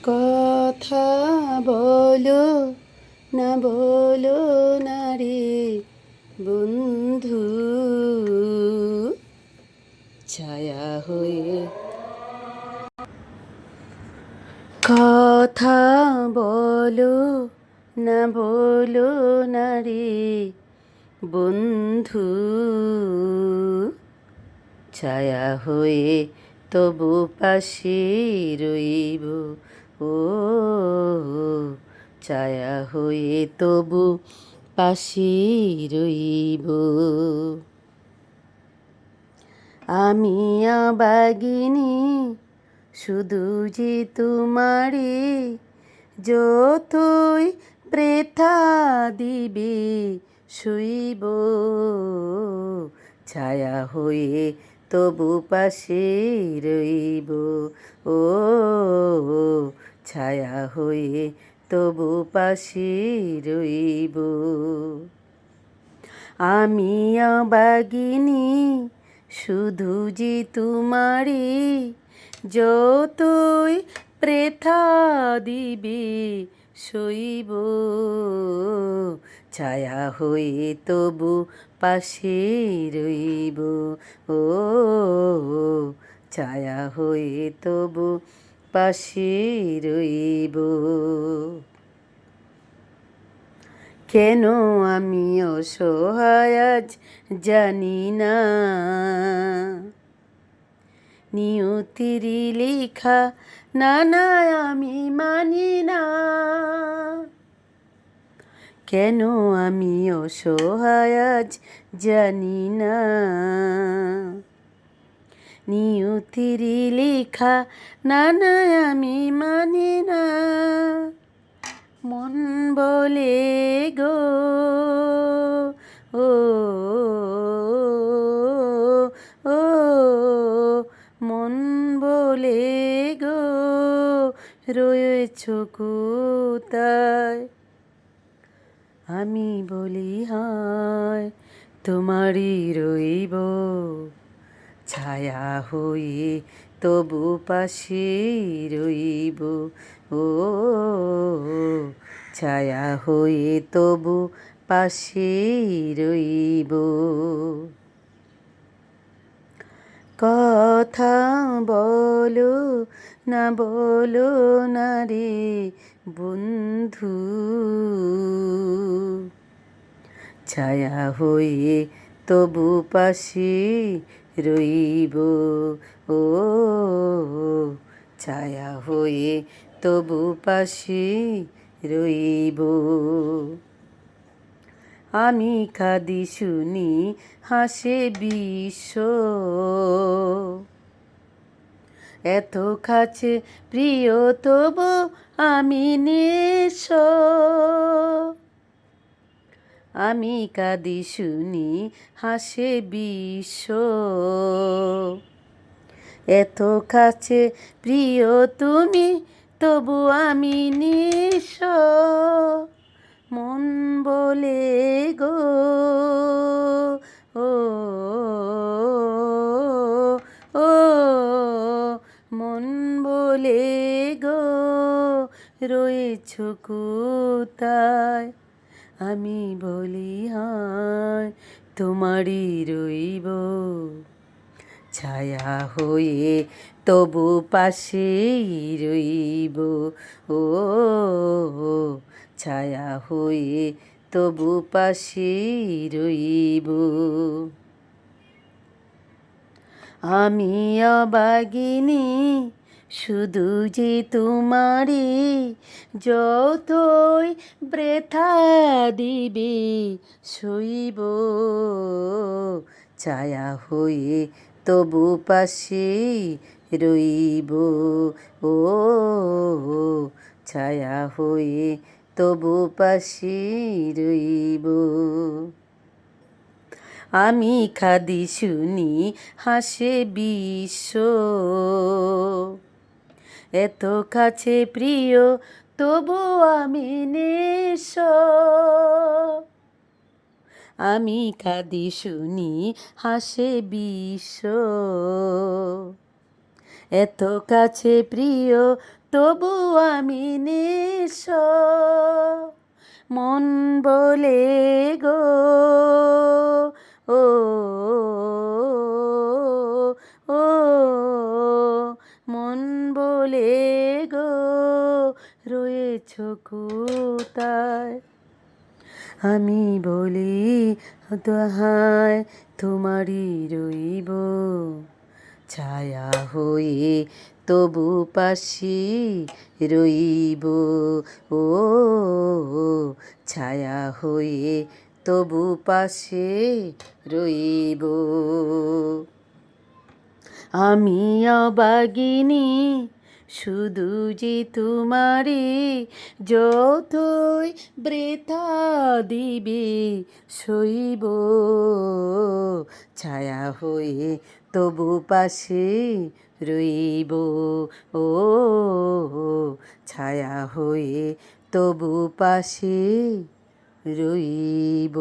কথা বলো বলো না রে বন্ধু, ছায়া হয়ে। কথা বলো বলো না রে বন্ধু, ছায়া হয়ে তবু পাশে রইব। ও ছায়া হয়ে তবু পাশে রইব। আমি অবাগিনী শুধু যে তোমারে, যতই প্রেথা দিবে শুইব। ছায়া হয়ে তবু পাশে রইব। ও ছায়া হয়ে তবু পাশে রইব। আমি অবাগিনী শুধু যে তোমারে, যতই প্রেথা দিবে সইব। ছায়া হয়ে তবু পাশে রইব। ও ছায়া হয়ে তবু পাশে রইব। কেন আমি অসহায় আজ জানি না, নিয়তির লেখা না আমি মানি না। কেন আমি অসহায় আজ জানি না, নিয়তির লেখা না আমি মানি না। মন বলে গো ও ও মন বলে গো রয়েছ কোথায়। আমি বলি হায় তোমারই রইব, ছায়া হয়ে তবু পাশে রইব। ও ছায়া হয়ে তবু পাশে রইব। কথা বলো বলো না রে বন্ধু, ছায়া হয়ে তবু পাশে রইব। ও ছায়া হয়ে তবু পাশে রইব। আমি কাঁদি শুনি হাসে বিশ্ব, এত কাছে প্রিয় তবু আমি নিঃস্ব। আমি কাঁদি শুনি হাসে বিশ্ব, এত কাছে প্রিয় তুমি তবু আমি নিঃস্ব। মন বলে গো ও ও মন বলে গো রয়েছ কোথায়। আমি বলি হায় তোমারই রইব, ছায়া হয়ে তবু পাশেই রইব। ও ছায়া হয়ে তবু পাশেই রইব। আমি অবাগিনী শুধু যে তোমারে, যতই বৃথা দিবে সইব। ছায়া হয়ে তবু পাশে রইব। ও ছায়া হয়ে তবু পাশে রইব। আমি কাঁদি শুনি হাসে বিশ্ব, এত কাছে প্রিয় তবু আমি নিঃস্ব। আমি কাঁদি শুনি হাসে বিশ্ব, এত কাছে প্রিয় তবু আমি নিঃস্ব। মন বলে গো, ও ও মন বলে গো, রয়েছ কোথায়? আমি বলি দোহায় তোমারই রইব, ছায়া হয়ে তবু পাশে রইব। ও ছায়া হয়ে তবু পাশে রইব। আমি অবাগিনী শুধু যে তোমারে, যতই বৃথা দিবে সইব। ছায়া হয়ে তবু পাশে রইব। ও ছায়া হয়ে তবু পাশে রইব।